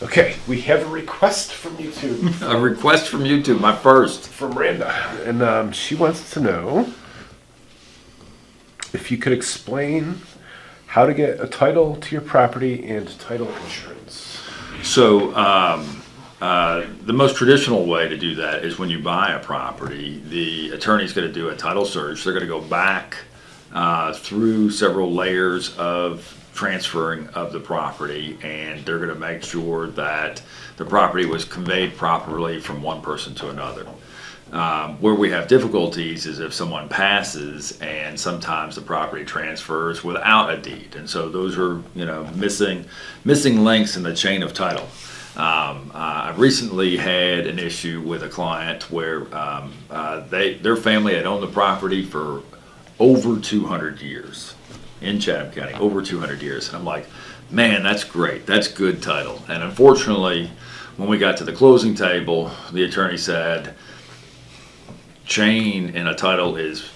Okay, we have a request from YouTube. A request from YouTube, my first. From Randa. And she wants to know if you could explain how to get a title to your property and title insurance. So the most traditional way to do that is when you buy a property, the attorney's going to do a title search. They're going to go back through several layers of transferring of the property, and they're going to make sure that the property was conveyed properly from one person to another. Where we have difficulties is if someone passes and sometimes the property transfers without a deed, and so those are missing links in the chain of title. I recently had an issue with a client where their family had owned the property for over 200 years in Chatham County, over 200 years. And I'm like, man, that's great. That's good title. And unfortunately, when we got to the closing table, the attorney said, chain in a title is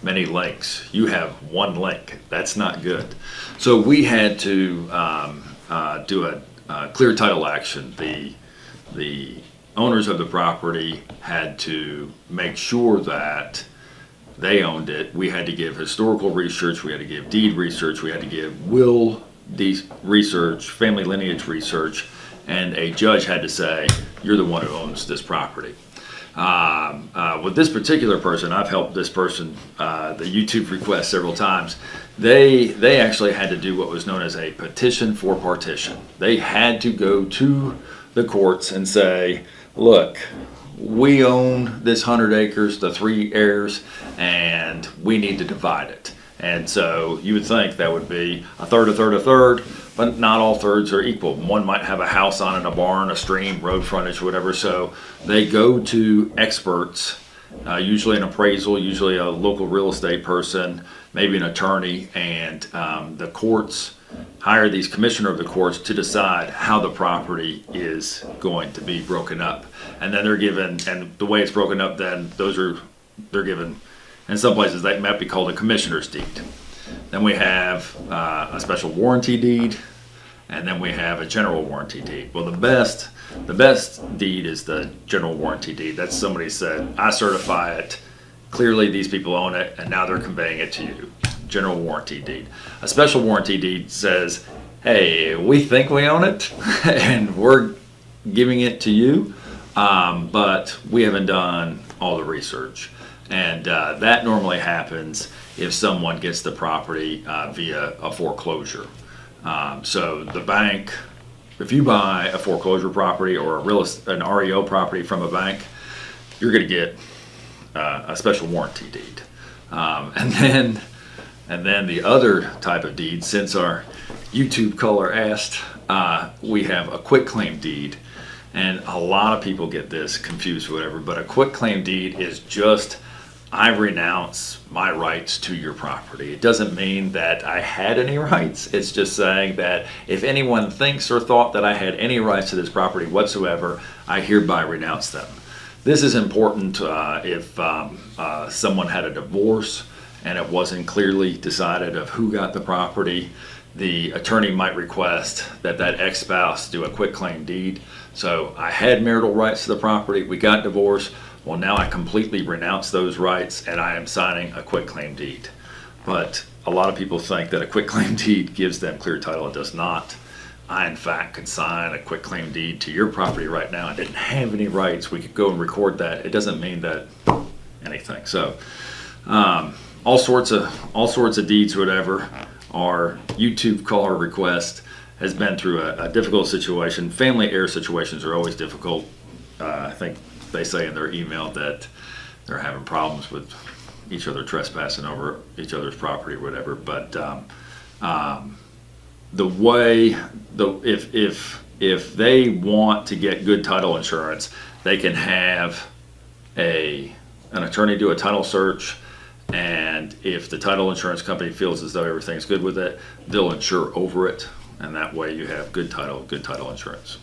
many links. You have one link. That's not good. So we had to do a clear title action. The owners of the property had to make sure that they owned it. We had to give historical research, we had to give deed research, we had to give will research, family lineage research, and a judge had to say, you're the one who owns this property. With this particular person, I've helped this person, the YouTube request several times. They actually had to do what was known as a petition for partition. They had to go to the courts and say, look, we own this 100 acres, the 3 heirs, and we need to divide it. And so you would think that would be a third, a third, a third, but not all thirds are equal. One might have a house on it, a barn, a stream, road frontage, whatever. So they go to experts, usually an appraisal, usually a local real estate person, maybe an attorney, and the courts hire these commissioner of the courts to decide how the property is going to be broken up. And then they're given, and the way it's broken up, then they're given, in some places that might be called a commissioner's deed. Then we have a special warranty deed, and then we have a general warranty deed. Well, the best deed is the general warranty deed. That's somebody said, I certify it, clearly these people own it, and now they're conveying it to you. General warranty deed. A special warranty deed says, hey, we think we own it and we're giving it to you, but we haven't done all the research. And that normally happens if someone gets the property via a foreclosure. So the bank, if you buy a foreclosure property or an REO property from a bank, you're going to get a special warranty deed. And then the other type of deed, since our YouTube caller asked, we have a quitclaim deed. And a lot of people get this confused or whatever, but a quitclaim deed is just, I renounce my rights to your property. It doesn't mean that I had any rights. It's just saying that if anyone thinks or thought that I had any rights to this property whatsoever, I hereby renounce them. This is important if someone had a divorce and it wasn't clearly decided of who got the property. The attorney might request that ex-spouse do a quitclaim deed. So I had marital rights to the property, we got divorced, well now I completely renounce those rights and I am signing a quitclaim deed. But a lot of people think that a quitclaim deed gives them clear title. It does not. I in fact could sign a quitclaim deed to your property right now. I didn't have any rights. We could go and record that. It doesn't mean that anything. So all sorts of deeds or whatever. Our YouTube caller request has been through a difficult situation. Family heir situations are always difficult. I think they say in their email that they're having problems with each other trespassing over each other's property or whatever. But if they want to get good title insurance, they can have an attorney do a title search, and if the title insurance company feels as though everything's good with it, they'll insure over it, and that way you have good title insurance.